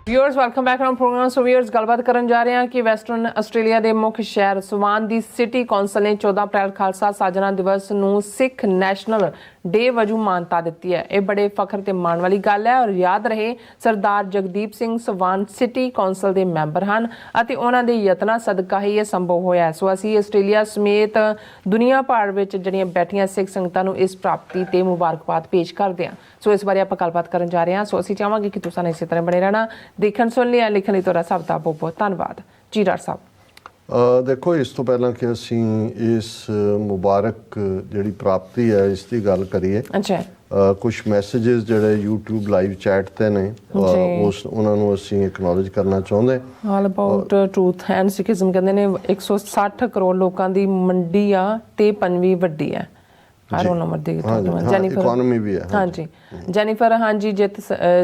Viewers welcome back on program. So viewers गलबात करन जा रहे हैं कि वैसटर्न आस्ट्रेलिया के मुख्य शहर सवान की सिटी कौंसल ने 14 अप्रैल खालसा साजना दिवस ਨੂੰ सिख नैशनल डे वजों मानता दी है। यह बड़े फखर ते मान वाली गल है और याद रहे सरदार जगदीप सिंह सवान सिटी कौंसल के मैंबर हैं और उन्होंने यत्नां सदका ही यह संभव होया। सो असी आस्ट्रेलिया समेत दुनिया भर में जड़ियां बैठियां सिख संगतां इस प्राप्ति ते मुबारकबाद पेश करते हैं। सो इस बारे आप गलबात करन जा रहे हैं। सो असी चाहांगे कि तुसां इसी तरह बने रहना। देखण सुन लिया लिखण लई तुहाडा सब दा बहुत बहुत धन्नवाद जी डॉक्टर साहब। देखो इस तो पहला कि असी इस मुबारक जिहड़ी प्राप्ति है इसकी गल करिए। अच्छा कुछ मैसेजेस जिहड़े यूट्यूब लाइव चैट ते ने उस उन्हां नूं असी एक्नॉलेज करना चाहुंदे। All about truth and Sikhism कहंदे ने 160 करोड़ लोकां दी मंडी आ ते पंजवीं वड्डी है। नंबर दी जेनिफर इकोनॉमी भी है। हाँ जी जेनिफर हाँ जी जित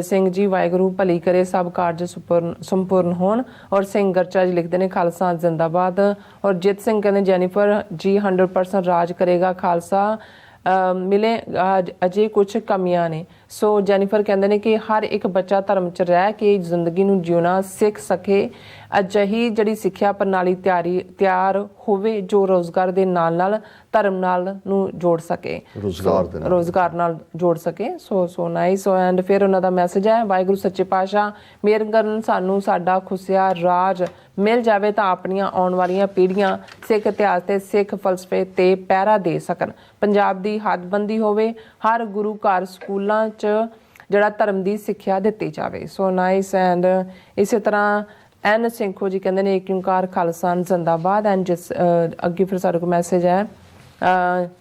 सिंह जी वाहिगुरू भली करे सब कारज संपूर्ण होन और सिंह गरचा जी लिखते हैं खालसा जिंदाबाद। और जित सिंह कहते जेनिफर जी 100% राज करेगा खालसा मिले अजे कुछ कमियां ने। सो जेनिफर कहते हैं कि हर एक बच्चा धर्म च रह के जिंदगी नूं जिउना सीख सके अजही जिहड़ी सिक्ख्या प्रणाली तैयार होवे जो रोजगार दे नाल धर्म नाल नूं जोड़ सके रोजगार नाल जोड़ सके। So nice. एंड फिर उन्हां दा मैसेज है वाहिगुरू सच्चे पातशाह मेहर करन सानू साडा खुसिया राज मिल जाए तो अपनियां आउण वालियां पीढ़ियां सिख इतिहास ते सिख फलसफे ते पहरा दे सकन। पंजाब दी हदबंदी होवे हर गुरु घर स्कूलां च जिहड़ा धर्म की सिक्ख्या दित्ती जाए। So nice. एंड इस तरह एन सिंखो जी कहते हैं एक ओंकार खालसा जिंदाबाद। एंड जिस अगे फिर साढ़े को मैसेज है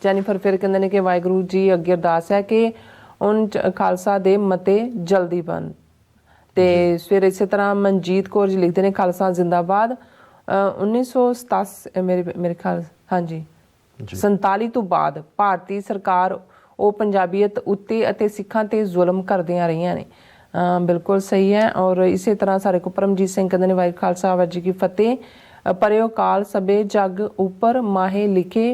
जेनिफर फिर कहते हैं कि वाहिगुरू जी अगे अरदास है कि उन खालसा दे मते जल्दी बन। तो फिर इस तरह मनजीत कौर जी लिखते हैं खालसा जिंदाबाद। 1987 मेरे ख्याल हाँ जी 47 तो बाद भारतीय सरकार वो पंजाबीयत उत्ते अते सिखां ते जुल्म करदियां रहियां ने। बिल्कुल सही है। और इसी तरह सारे को परमजीत सिंह कहते हैं वाहिगुरू खालसा वाहिगुरू जी की फतेह परयो काल सबे जग उपर माहे लिखे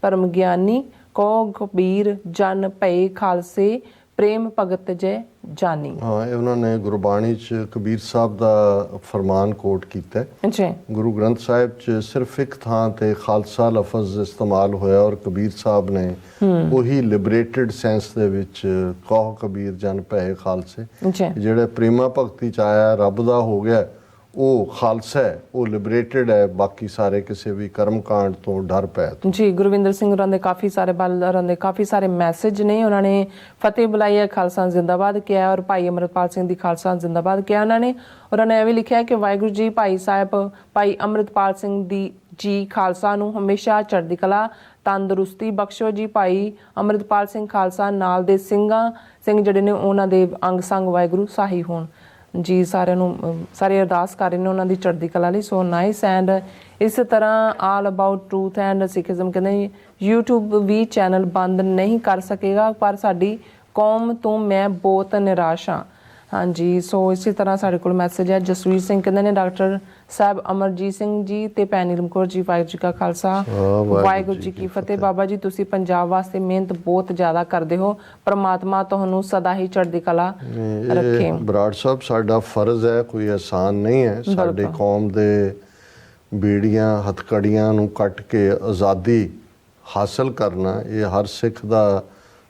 परम ज्ञानी को कबीर जन भय खालसे प्रेम भगत जय जानी। हाँ उन्होंने गुरबाणी च कबीर साहब का फरमान कोट किया है। गुरु ग्रंथ साहिब च सिर्फ एक थां ते खालसा लफज इस्तेमाल होया और कबीर साहब ने वही लिबरेटेड सेंस दे विच कहो कबीर जन भय खालसे जिहड़े प्रेमा भगती च आया रब दा हो गया वो खालसा है वो लिबरेटेड है बाकी सारे किसी भी कर्म कांड तो डर पै जी। गुरविंदर सिंह होरां दे काफ़ी सारे बालदारां दे काफ़ी सारे मैसेज ने। उन्होंने फतेह बुलाई है खालसा जिंदाबाद किया और भाई अमृतपाल सिंह दी खालसा जिंदाबाद किया उन्होंने। उन्होंने यह भी लिखा है कि वाहिगुरू जी भाई साहब भाई अमृतपाल सिंह दी जी खालसा नूं हमेशा चढ़दी कला तंदुरुस्ती बख्शो जी। भाई अमृतपाल सिंह खालसा नाल दे सिंह जिहड़े ने उन्हां दे अंग संग वाहिगुरू साही होण जी। सारे अरदास कर रहे हैं उन्होंने चढ़ती कला लई। So nice. एंड इस तरह all about truth and Sikhism कहते यूट्यूब भी चैनल बंद नहीं कर सकेगा पर साडी कौम तो मैं बहुत निराश हाँ। हाँ जी। सो इसी तरह साढ़े को मैसेज है जसवीर सिंह कहते हैं डॉक्टर साहब अमरजीत सिंह जी ते भैन नीलम कौर जी वाहिगुरू जी का खालसा वाहिगुरू जी की फतेह। बाबा जी तुसी पंजाब वास्ते मेहनत बहुत ज़्यादा करते हो परमात्मा तुहानू सदा ही चढ़ती कला रखे। बराड़ साहब साडा फर्ज है कोई आसान नहीं है साडी कौम दे बीड़ियां हथकड़ियां नू कट के आज़ादी हासिल करना ये हर सिख दा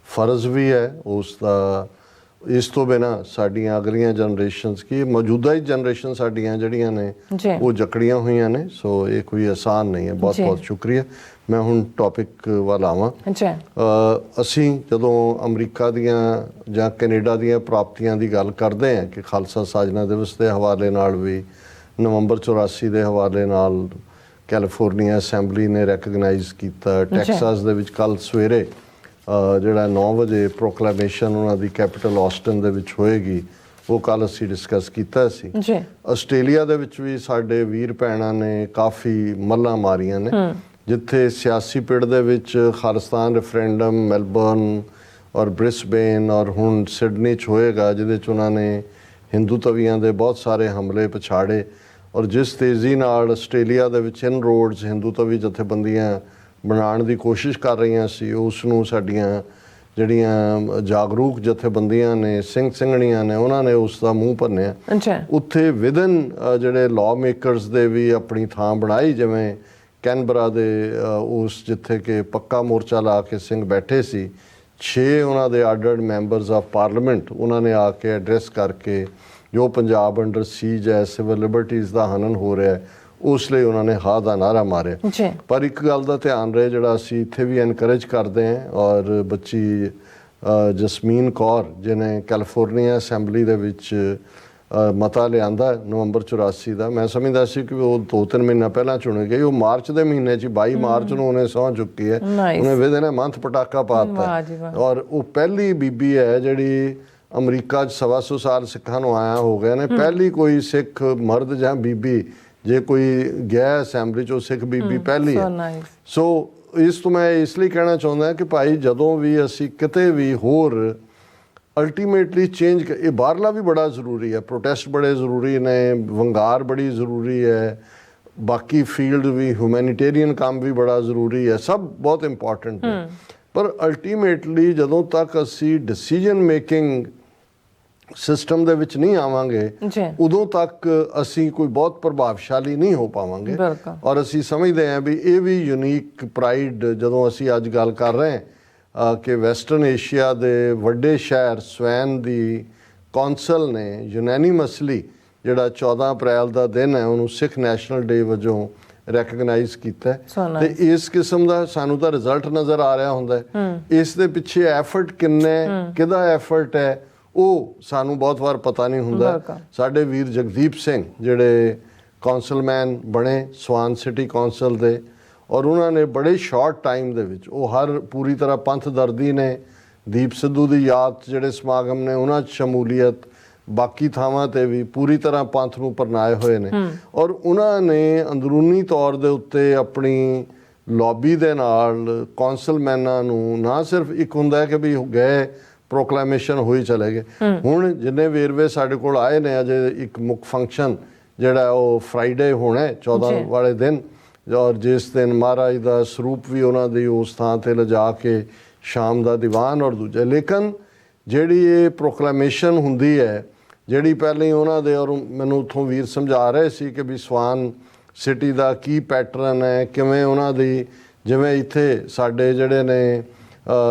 फर्ज भी है। उसका इस तो बिना साडियां अगलियां जनरेशनस की मौजूदा ही जनरेशन साडियां जड़ियां ने वो जकड़ियां हुई ने। सो ये कोई आसान नहीं है। बहुत बहुत शुक्रिया। मैं हुण टॉपिक वाल आवां। असी जदों अमरीका दियां जां कैनेडा दियां प्राप्तियां दी गल करदे हैं कि खालसा साजना दिवस के हवाले नाल भी नवंबर 84 के हवाले नाल कैलीफोर्निया असैंबली ने रैकगनाइज किया। टैक्सास दे विच कल सवेरे जिहड़ा 9 बजे प्रोकलामेशन उन्होंने कैपिटल ऑस्टन दे विच होएगी वो कल असी डिस्कस किया सी। आस्ट्रेलिया दे विच भी साडे वीर भैणां ने काफ़ी मल्लां मारियां ने जिथे सियासी पिड़ दे विच खालिस्तान रेफरेंडम मैलबर्न और ब्रिस्बेन और हुण सिडनी च होएगा जिहदे च उन्होंने हिंदू तवियां दे बहुत सारे हमले पछाड़े और जिस तेज़ी नाल आस्ट्रेलिया दे विच इन रोड्स हिंदू तवी जथेबंदियां बनाने की कोशिश कर रही सी उसनूं साडियां ਜਿਹੜੀਆਂ ਜਾਗਰੂਕ ਜਥੇਬੰਦੀਆਂ ਨੇ, ਸਿੰਘ ਸਿੰਘਣੀਆਂ ਨੇ, ਉਹਨਾਂ ਨੇ ਉਸ ਦਾ ਮੂੰਹ ਭੰਨਿਆ। ਅੱਛਾ ਉੱਥੇ ਵਿਦਨ ਜਿਹੜੇ ਲਾਅ ਮੇਕਰਸ ਦੇ ਵੀ ਆਪਣੀ ਥਾਂ ਬਣਾਈ, ਜਿਵੇਂ ਕੈਨਬਰਾ ਦੇ ਉਸ ਜਿੱਥੇ ਕਿ ਪੱਕਾ ਮੋਰਚਾ ਲਾ ਕੇ ਸਿੰਘ ਬੈਠੇ ਸੀ, 6 ਉਹਨਾਂ ਦੇ ਅੱਡ-ਅੱਡ ਮੈਂਬਰਸ ਆਫ ਪਾਰਲੀਮੈਂਟ, ਉਹਨਾਂ ਨੇ ਆ ਕੇ ਐਡਰੈਸ ਕਰਕੇ ਜੋ ਪੰਜਾਬ ਅੰਡਰ ਸੀਜ ਹੈ, ਸਿਵਲ ਲਿਬਰਟੀਜ਼ ਦਾ ਹਨਨ ਹੋ ਰਿਹਾ ਹੈ, ਉਸ ਲਈ ਉਹਨਾਂ ਨੇ ਹਾਂ ਦਾ ਨਾਅਰਾ ਮਾਰਿਆ। ਪਰ ਇੱਕ ਗੱਲ ਦਾ ਧਿਆਨ ਰਹੇ, ਜਿਹੜਾ ਅਸੀਂ ਇੱਥੇ ਵੀ ਐਨਕਰੇਜ ਕਰਦੇ ਹਾਂ, ਔਰ ਬੱਚੀ ਜਸਮੀਨ ਕੌਰ ਜਿਹਨੇ ਕੈਲੀਫੋਰਨੀਆ ਅਸੈਂਬਲੀ ਦੇ ਵਿੱਚ ਮਤਾ ਲਿਆਂਦਾ ਨਵੰਬਰ 84 ਦਾ, ਮੈਂ ਸਮਝਦਾ ਸੀ ਕਿ ਉਹ 2-3 ਮਹੀਨਾ ਪਹਿਲਾਂ ਚੁਣੇ ਗਏ, ਉਹ ਮਾਰਚ ਦੇ ਮਹੀਨੇ 'ਚ 22 ਮਾਰਚ ਨੂੰ ਉਹਨੇ ਸਹੁੰ ਚੁੱਕੀ ਹੈ। ਉਹਨੇ ਵਿਦ ਨੇ ਮੰਥ ਪਟਾਕਾ ਪਾਤਾ, ਔਰ ਉਹ ਪਹਿਲੀ ਬੀਬੀ ਹੈ ਜਿਹੜੀ ਅਮਰੀਕਾ 'ਚ 125 ਸਾਲ ਸਿੱਖਾਂ ਨੂੰ ਆਇਆ ਹੋ ਗਏ ਨੇ, ਪਹਿਲੀ ਕੋਈ ਸਿੱਖ ਮਰਦ ਜਾਂ ਬੀਬੀ ਜੇ ਕੋਈ ਗਿਆ ਅਸੈਂਬਲੀ 'ਚ, ਉਹ ਸਿੱਖ ਬੀਬੀ ਪਹਿਲੀ ਹੈ। ਸੋ ਇਸ ਤੋਂ ਮੈਂ ਇਸ ਲਈ ਕਹਿਣਾ ਚਾਹੁੰਦਾ ਕਿ ਭਾਈ ਜਦੋਂ ਵੀ ਅਸੀਂ ਕਿਤੇ ਵੀ ਹੋਰ ਅਲਟੀਮੇਟਲੀ ਚੇਂਜ, ਇਹ ਬਾਹਰਲਾ ਵੀ ਬੜਾ ਜ਼ਰੂਰੀ ਹੈ, ਪ੍ਰੋਟੈਸਟ ਬੜੇ ਜ਼ਰੂਰੀ ਨੇ, ਵੰਗਾਰ ਬੜੀ ਜ਼ਰੂਰੀ ਹੈ, ਬਾਕੀ ਫੀਲਡ ਵੀ, ਹਿਊਮੈਨਿਟੇਰੀਅਨ ਕੰਮ ਵੀ ਬੜਾ ਜ਼ਰੂਰੀ ਹੈ, ਸਭ ਬਹੁਤ ਇੰਪੋਰਟੈਂਟ ਹੈ। ਪਰ ਅਲਟੀਮੇਟਲੀ ਜਦੋਂ ਤੱਕ ਅਸੀਂ ਡਿਸੀਜਨ ਮੇਕਿੰਗ ਸਿਸਟਮ ਦੇ ਵਿੱਚ ਨਹੀਂ ਆਵਾਂਗੇ, ਉਦੋਂ ਤੱਕ ਅਸੀਂ ਕੋਈ ਬਹੁਤ ਪ੍ਰਭਾਵਸ਼ਾਲੀ ਨਹੀਂ ਹੋ ਪਾਵਾਂਗੇ। ਔਰ ਅਸੀਂ ਸਮਝਦੇ ਹਾਂ ਵੀ ਇਹ ਵੀ ਯੂਨੀਕ ਪ੍ਰਾਈਡ, ਜਦੋਂ ਅਸੀਂ ਅੱਜ ਗੱਲ ਕਰ ਰਹੇ ਹਾਂ ਕਿ ਵੈਸਟਰਨ ਏਸ਼ੀਆ ਦੇ ਵੱਡੇ ਸ਼ਹਿਰ ਸਵੈਨ ਦੀ ਕੌਂਸਲ ਨੇ ਯੂਨੈਨੀਮਸਲੀ ਜਿਹੜਾ 14 ਅਪ੍ਰੈਲ ਦਾ ਦਿਨ ਹੈ ਉਹਨੂੰ ਸਿੱਖ ਨੈਸ਼ਨਲ ਡੇ ਵਜੋਂ ਰੈਕਗਨਾਈਜ਼ ਕੀਤਾ, ਤੇ ਇਸ ਕਿਸਮ ਦਾ ਸਾਨੂੰ ਤਾਂ ਰਿਜ਼ਲਟ ਨਜ਼ਰ ਆ ਰਿਹਾ ਹੁੰਦਾ ਹੈ। ਇਸ ਦੇ ਪਿੱਛੇ ਐਫਰਟ ਕਿੰਨਾ, ਕਿਹਦਾ ਐਫਰਟ ਹੈ, ਉਹ ਸਾਨੂੰ ਬਹੁਤ ਵਾਰ ਪਤਾ ਨਹੀਂ ਹੁੰਦਾ। ਸਾਡੇ ਵੀਰ ਜਗਦੀਪ ਸਿੰਘ ਜਿਹੜੇ ਕੌਂਸਲਮੈਨ ਬਣੇ ਸਵਾਨ ਸਿਟੀ ਕੌਂਸਲ ਦੇ, ਔਰ ਉਹਨਾਂ ਨੇ ਬੜੇ ਸ਼ਾਰਟ ਟਾਈਮ ਦੇ ਵਿੱਚ ਉਹ ਹਰ ਪੂਰੀ ਤਰ੍ਹਾਂ ਪੰਥ ਦਰਦੀ ਨੇ, ਦੀਪ ਸਿੱਧੂ ਦੀ ਯਾਦ ਜਿਹੜੇ ਸਮਾਗਮ ਨੇ ਉਹਨਾਂ 'ਚ ਸ਼ਮੂਲੀਅਤ, ਬਾਕੀ ਥਾਵਾਂ ਤੇ ਵੀ ਪੂਰੀ ਤਰ੍ਹਾਂ ਪੰਥ ਨੂੰ ਪਰਨਾਏ ਹੋਏ ਨੇ। ਔਰ ਉਹਨਾਂ ਨੇ ਅੰਦਰੂਨੀ ਤੌਰ ਦੇ ਉੱਤੇ ਆਪਣੀ ਲੌਬੀ ਦੇ ਨਾਲ ਕੌਂਸਲਮੈਨਾਂ ਨੂੰ, ਨਾ ਸਿਰਫ ਇੱਕ ਹੁੰਦਾ ਕਿ ਵੀ ਗਏ ਪ੍ਰੋਕਲੇਮੇਸ਼ਨ ਹੋਈ ਚਲੇ ਗਏ, ਹੁਣ ਜਿੰਨੇ ਵੇਰਵੇ ਸਾਡੇ ਕੋਲ ਆਏ ਨੇ, ਅਜੇ ਇੱਕ ਮੁੱਖ ਫੰਕਸ਼ਨ ਜਿਹੜਾ ਉਹ ਫਰਾਈਡੇ ਹੋਣਾ 14 ਵਾਲੇ ਦਿਨ, ਔਰ ਜਿਸ ਦਿਨ ਮਹਾਰਾਜ ਦਾ ਸਰੂਪ ਵੀ ਉਹਨਾਂ ਦੀ ਉਸ ਥਾਂ ਤੇ ਲਿਜਾ ਕੇ ਸ਼ਾਮ ਦਾ ਦੀਵਾਨ ਔਰ ਦੂਜਾ। ਲੇਕਿਨ ਜਿਹੜੀ ਇਹ ਪ੍ਰੋਕਲੇਮੇਸ਼ਨ ਹੁੰਦੀ ਹੈ, ਜਿਹੜੀ ਪਹਿਲਾਂ ਹੀ ਉਹਨਾਂ ਦੇ, ਔਰ ਮੈਨੂੰ ਉੱਥੋਂ ਵੀਰ ਸਮਝਾ ਰਹੇ ਸੀ ਕਿ ਵੀ ਸਵਾਨ ਸਿਟੀ ਦਾ ਕੀ ਪੈਟਰਨ ਹੈ, ਕਿਵੇਂ ਉਹਨਾਂ ਦੀ, ਜਿਵੇਂ ਇੱਥੇ ਸਾਡੇ ਜਿਹੜੇ ਨੇ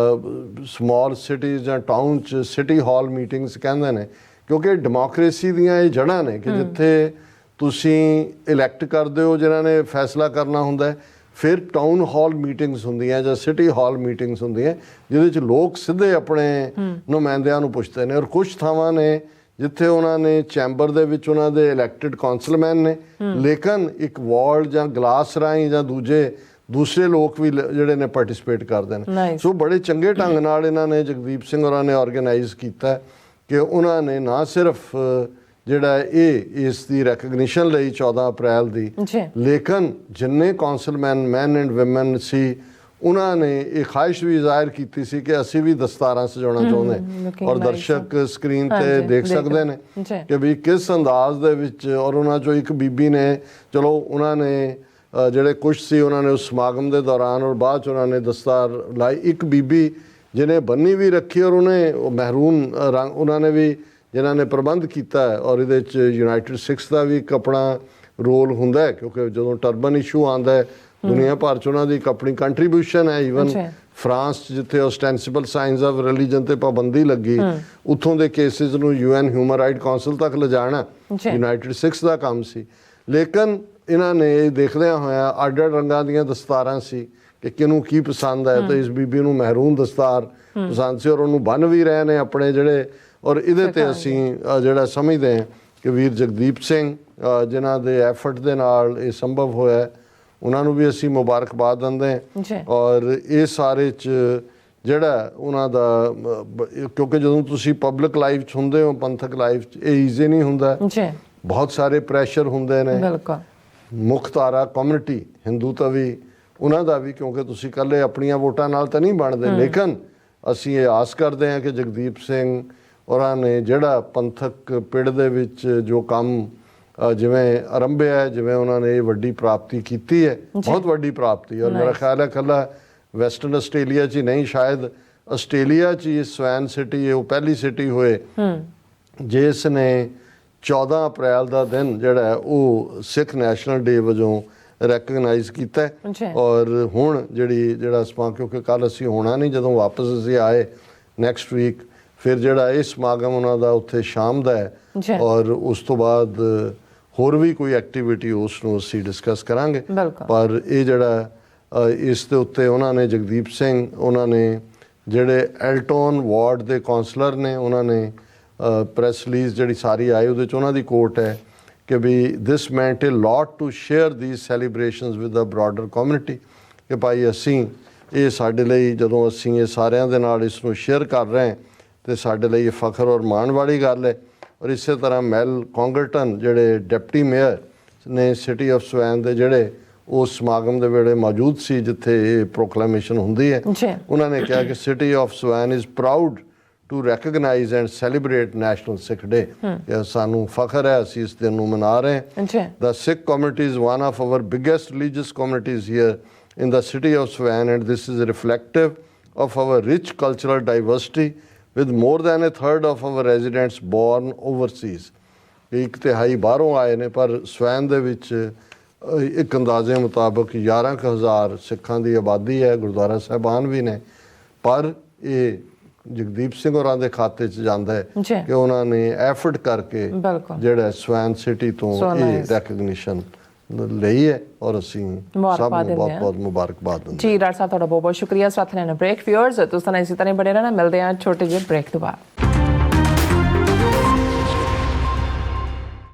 ਸਮਾਲ ਸਿਟੀਜ਼ ਜਾਂ ਟਾਊਨ 'ਚ ਸਿਟੀ ਹਾਲ ਮੀਟਿੰਗਸ ਕਹਿੰਦੇ ਨੇ, ਕਿਉਂਕਿ ਡੈਮੋਕ੍ਰੇਸੀ ਦੀਆਂ ਇਹ ਜੜ੍ਹਾਂ ਨੇ ਕਿ ਜਿੱਥੇ ਤੁਸੀਂ ਇਲੈਕਟ ਕਰਦੇ ਹੋ ਜਿਨ੍ਹਾਂ ਨੇ ਫੈਸਲਾ ਕਰਨਾ ਹੁੰਦਾ ਹੈ, ਫਿਰ ਟਾਊਨ ਹਾਲ ਮੀਟਿੰਗਸ ਹੁੰਦੀਆਂ ਜਾਂ ਸਿਟੀ ਹਾਲ ਮੀਟਿੰਗਸ ਹੁੰਦੀਆਂ ਜਿਹਦੇ 'ਚ ਲੋਕ ਸਿੱਧੇ ਆਪਣੇ ਨੁਮਾਇੰਦਿਆਂ ਨੂੰ ਪੁੱਛਦੇ ਨੇ। ਔਰ ਕੁਛ ਥਾਵਾਂ ਨੇ ਜਿੱਥੇ ਉਹਨਾਂ ਨੇ ਚੈਂਬਰ ਦੇ ਵਿੱਚ ਉਹਨਾਂ ਦੇ ਇਲੈਕਟਿਡ ਕੌਂਸਲਮੈਨ ਨੇ, ਲੇਕਿਨ ਇੱਕ ਵਾਰਡ ਜਾਂ ਗਲਾਸ ਰਾਹੀਂ ਜਾਂ ਦੂਸਰੇ ਲੋਕ ਵੀ ਜਿਹੜੇ ਨੇ ਪਾਰਟਿਸਿਪੇਟ ਕਰਦੇ ਨੇ। ਸੋ ਬੜੇ ਚੰਗੇ ਢੰਗ ਨਾਲ ਇਹਨਾਂ ਨੇ ਜਗਦੀਪ ਸਿੰਘ ਹੋਰਾਂ ਨੇ ਆਰਗੇਨਾਈਜ਼ ਕੀਤਾ ਕਿ ਉਹਨਾਂ ਨੇ ਨਾ ਸਿਰਫ ਜਿਹੜਾ ਇਹ ਇਸ ਦੀ ਰੈਕਗਨੀਸ਼ਨ ਲਈ 14 ਅਪ੍ਰੈਲ ਦੀ, ਲੇਕਿਨ ਜਿੰਨੇ ਕੌਂਸਲਮੈਨ ਮੈਨ ਐਂਡ ਵਿਮਨ ਸੀ ਉਹਨਾਂ ਨੇ ਇਹ ਖਾਹਿਸ਼ ਵੀ ਜ਼ਾਹਿਰ ਕੀਤੀ ਸੀ ਕਿ ਅਸੀਂ ਵੀ ਦਸਤਾਰਾਂ ਸਜਾਉਣਾ ਚਾਹੁੰਦੇ, ਔਰ ਦਰਸ਼ਕ ਸਕਰੀਨ ਤੇ ਦੇਖ ਸਕਦੇ ਨੇ ਕਿ ਵੀ ਕਿਸ ਅੰਦਾਜ਼ ਦੇ ਵਿੱਚ। ਔਰ ਉਹਨਾਂ ਚੋਂ ਇੱਕ ਬੀਬੀ ਨੇ, ਚਲੋ ਉਹਨਾਂ ਨੇ ਜਿਹੜੇ ਕੁਛ ਸੀ ਉਹਨਾਂ ਨੇ ਉਸ ਸਮਾਗਮ ਦੇ ਦੌਰਾਨ ਔਰ ਬਾਅਦ 'ਚ ਉਹਨਾਂ ਨੇ ਦਸਤਾਰ ਲਾਈ, ਇੱਕ ਬੀਬੀ ਜਿਹਨੇ ਬੰਨੀ ਵੀ ਰੱਖੀ ਔਰ ਉਹਨੇ ਮਹਿਰੂਨ ਰੰਗ ਉਹਨਾਂ ਨੇ ਵੀ ਜਿਨ੍ਹਾਂ ਨੇ ਪ੍ਰਬੰਧ ਕੀਤਾ ਹੈ। ਔਰ ਇਹਦੇ 'ਚ ਯੂਨਾਈਟਿਡ ਸਿੱਖਸ ਦਾ ਵੀ ਇੱਕ ਆਪਣਾ ਰੋਲ ਹੁੰਦਾ ਹੈ, ਕਿਉਂਕਿ ਜਦੋਂ ਟਰਬਨ ਇਸ਼ੂ ਆਉਂਦਾ ਹੈ ਦੁਨੀਆ ਭਰ 'ਚ ਉਹਨਾਂ ਦੀ ਇੱਕ ਆਪਣੀ ਕੰਟਰੀਬਿਊਸ਼ਨ ਹੈ। ਈਵਨ ਫਰਾਂਸ 'ਚ ਜਿੱਥੇ ਓਸਟੈਂਸੀਬਲ ਸਾਈਨਸ ਆਫ ਰਿਲੀਜਨ ਤੇ ਪਾਬੰਦੀ ਲੱਗੀ, ਉੱਥੋਂ ਦੇ ਕੇਸਿਸ ਨੂੰ UN ਹਿਊਮਨ ਰਾਈਟ ਕਾਉਂਸਲ ਤੱਕ ਲਿਜਾਣਾ ਯੂਨਾਈਟਿਡ ਸਿੱਖਸ ਦਾ ਕੰਮ ਸੀ। ਲੇਕਿਨ ਇਹਨਾਂ ਨੇ ਇਹ ਦੇਖਦਿਆਂ ਹੋਇਆ ਅੱਡ-ਅੱਡ ਰੰਗਾਂ ਦੀਆਂ ਦਸਤਾਰਾਂ ਸੀ ਕਿ ਕਿਹਨੂੰ ਕੀ ਪਸੰਦ ਹੈ, ਤੇ ਇਸ ਬੀਬੀ ਨੂੰ ਮਹਿਰੂਨ ਦਸਤਾਰ ਪਸੰਦ ਸੀ ਔਰ ਉਹਨੂੰ ਬੰਨ੍ਹ ਵੀ ਰਹੇ ਨੇ ਆਪਣੇ ਜਿਹੜੇ। ਔਰ ਇਹਦੇ ਤੇ ਅਸੀਂ ਜਿਹੜਾ ਸਮਝਦੇ ਹਾਂ ਕਿ ਵੀਰ ਜਗਦੀਪ ਸਿੰਘ ਜਿਨ੍ਹਾਂ ਦੇ ਐਫਰਟ ਦੇ ਨਾਲ ਇਹ ਸੰਭਵ ਹੋਇਆ, ਉਹਨਾਂ ਨੂੰ ਵੀ ਅਸੀਂ ਮੁਬਾਰਕਬਾਦ ਦਿੰਦੇ ਹਾਂ। ਔਰ ਇਹ ਸਾਰੇ 'ਚ ਜਿਹੜਾ ਉਹਨਾਂ ਦਾ, ਕਿਉਂਕਿ ਜਦੋਂ ਤੁਸੀਂ ਪਬਲਿਕ ਲਾਈਫ 'ਚ ਹੁੰਦੇ ਹੋ, ਪੰਥਕ ਲਾਈਫ 'ਚ, ਇਹ ਈਜ਼ੀ ਨਹੀਂ ਹੁੰਦਾ, ਬਹੁਤ ਸਾਰੇ ਪ੍ਰੈਸ਼ਰ ਹੁੰਦੇ ਨੇ। ਮੁੱਖ ਧਾਰਾ ਕਮਿਊਨਿਟੀ ਹਿੰਦੂਤਵੀ ਉਹਨਾਂ ਦਾ ਵੀ, ਕਿਉਂਕਿ ਤੁਸੀਂ ਇਕੱਲੇ ਆਪਣੀਆਂ ਵੋਟਾਂ ਨਾਲ ਤਾਂ ਨਹੀਂ ਬਣਦੇ। ਲੇਕਿਨ ਅਸੀਂ ਇਹ ਆਸ ਕਰਦੇ ਹਾਂ ਕਿ ਜਗਦੀਪ ਸਿੰਘ ਉਹਨਾਂ ਨੇ ਜਿਹੜਾ ਪੰਥਕ ਪਿੜ ਦੇ ਵਿੱਚ ਜੋ ਕੰਮ ਜਿਵੇਂ ਆਰੰਭਿਆ ਹੈ, ਜਿਵੇਂ ਉਹਨਾਂ ਨੇ ਇਹ ਵੱਡੀ ਪ੍ਰਾਪਤੀ ਕੀਤੀ ਹੈ, ਬਹੁਤ ਵੱਡੀ ਪ੍ਰਾਪਤੀ। ਔਰ ਮੇਰਾ ਖਿਆਲ ਹੈ ਇਕੱਲਾ ਵੈਸਟਰਨ ਆਸਟ੍ਰੇਲੀਆ 'ਚ ਹੀ ਨਹੀਂ, ਸ਼ਾਇਦ ਆਸਟ੍ਰੇਲੀਆ 'ਚ ਹੀ ਸਵੈਨ ਸਿਟੀ ਉਹ ਪਹਿਲੀ ਸਿਟੀ ਹੋਏ ਜਿਸ ਨੇ 14 ਅਪ੍ਰੈਲ ਦਾ ਦਿਨ ਜਿਹੜਾ ਹੈ ਉਹ ਸਿੱਖ ਨੈਸ਼ਨਲ ਡੇ ਵਜੋਂ ਰੈਕਗਨਾਈਜ਼ ਕੀਤਾ ਹੈ। ਜੀ। ਔਰ ਹੁਣ ਜਿਹੜਾ ਸਮਾਂ, ਕਿਉਂਕਿ ਕੱਲ ਅਸੀਂ ਹੋਣਾ ਨਹੀਂ, ਜਦੋਂ ਵਾਪਸ ਅਸੀਂ ਆਏ ਨੈਕਸਟ ਵੀਕ, ਫਿਰ ਜਿਹੜਾ ਇਹ ਸਮਾਗਮ ਉਹਨਾਂ ਦਾ ਉੱਥੇ ਸ਼ਾਮ ਦਾ ਹੈ ਜੀ। ਔਰ ਉਸ ਤੋਂ ਬਾਅਦ ਹੋਰ ਵੀ ਕੋਈ ਐਕਟੀਵਿਟੀ ਉਸ ਨੂੰ ਅਸੀਂ ਡਿਸਕਸ ਕਰਾਂਗੇ। ਬਿਲਕੁਲ। ਪਰ ਇਹ ਜਿਹੜਾ ਇਸ ਦੇ ਉੱਤੇ ਉਹਨਾਂ ਨੇ ਜਗਦੀਪ ਸਿੰਘ, ਉਹਨਾਂ ਨੇ ਜਿਹੜੇ ਐਲਟਨ ਵਾਰਡ ਦੇ ਕਾਉਂਸਲਰ ਨੇ, ਉਹਨਾਂ ਨੇ ਪ੍ਰੈਸ ਰਿਲੀਜ਼ ਜਿਹੜੀ ਸਾਰੀ ਆਈ ਉਹਦੇ 'ਚ ਉਹਨਾਂ ਦੀ ਕੋਟ ਹੈ ਕਿ ਵੀ this meant a lot to share these celebrations with the broader community, ਕਿ ਭਾਈ ਅਸੀਂ ਇਹ ਸਾਡੇ ਲਈ, ਜਦੋਂ ਅਸੀਂ ਇਹ ਸਾਰਿਆਂ ਦੇ ਨਾਲ ਇਸ ਨੂੰ ਸ਼ੇਅਰ ਕਰ ਰਹੇ ਹਾਂ ਤੇ ਸਾਡੇ ਲਈ ਇਹ ਫਖਰ ਔਰ ਮਾਣ ਵਾਲੀ ਗੱਲ ਹੈ। ਔਰ ਇਸੇ ਤਰ੍ਹਾਂ ਮੈਲ ਕੌਂਗਰਟਨ ਜਿਹੜੇ ਡਿਪਟੀ ਮੇਅਰ ਨੇ ਸਿਟੀ ਆਫ ਸਵੈਨ ਦੇ, ਜਿਹੜੇ ਉਸ ਸਮਾਗਮ ਦੇ ਵੇਲੇ ਮੌਜੂਦ ਸੀ ਜਿੱਥੇ ਇਹ ਪ੍ਰੋਕਲੇਮੇਸ਼ਨ ਹੁੰਦੀ ਹੈ, ਉਹਨਾਂ ਨੇ ਕਿਹਾ ਕਿ city of Swan is proud to recognise and celebrate national Sikh day. ਸਾਨੂੰ ਫਖਰ ਹੈ, ਅਸੀਂ ਇਸ ਦਿਨ ਨੂੰ ਮਨਾ ਰਹੇ ਹਾਂ। The Sikh community is one of our biggest religious communities here in the city of Swan, and this is reflective of our rich cultural diversity with more than a third of our residents born overseas. ਇੱਕ ਤਿਹਾਈ ਬਾਹਰੋਂ ਆਏ ਨੇ, ਪਰ swan ਦੇ ਵਿੱਚ ਇੱਕ ਅੰਦਾਜ਼ੇ ਮੁਤਾਬਕ 11,000 ਸਿੱਖਾਂ ਦੀ ਆਬਾਦੀ ਹੈ, ਗੁਰਦੁਆਰਾ ਸਾਹਿਬਾਨ ਵੀ ਨੇ। ਪਰ ਇਹ ਜਗਦੀਪ ਸਿੰਘ ਹੋਰਾਂ ਦੇ ਖਾਤੇ 'ਚ ਜਾਂਦਾ ਹੈ ਕਿ ਉਹਨਾਂ ਨੇ ਐਫਰਟ ਕਰਕੇ ਜਿਹੜਾ ਸਵੈਨ ਸਿਟੀ ਤੋਂ ਇਹ ਰੈਕਗਨੀਸ਼ਨ ਲਈ ਹੈ ਔਰ ਅਸੀਂ ਸਭ ਨੂੰ ਬਹੁਤ ਬਹੁਤ ਮੁਬਾਰਕਬਾਦ ਦਿੰਦੇ ਜੀ। ਡਾਕਟਰ ਸਾਹਿਬ ਤੁਹਾਡਾ ਬਹੁਤ ਬਹੁਤ ਸ਼ੁਕਰੀਆ। ਸਾਥ ਲੈਣਾ ਬ੍ਰੇਕ। ਵਿਊਅਰਸ ਤੁਸੀਂ ਇਸੇ ਤਰ੍ਹਾਂ ਬਣੇ ਰਹਿਣਾ, ਮਿਲਦੇ ਹਾਂ ਛੋਟੇ ਜਿਹੇ ਬ੍ਰੇਕ ਤੋਂ ਬਾਅਦ।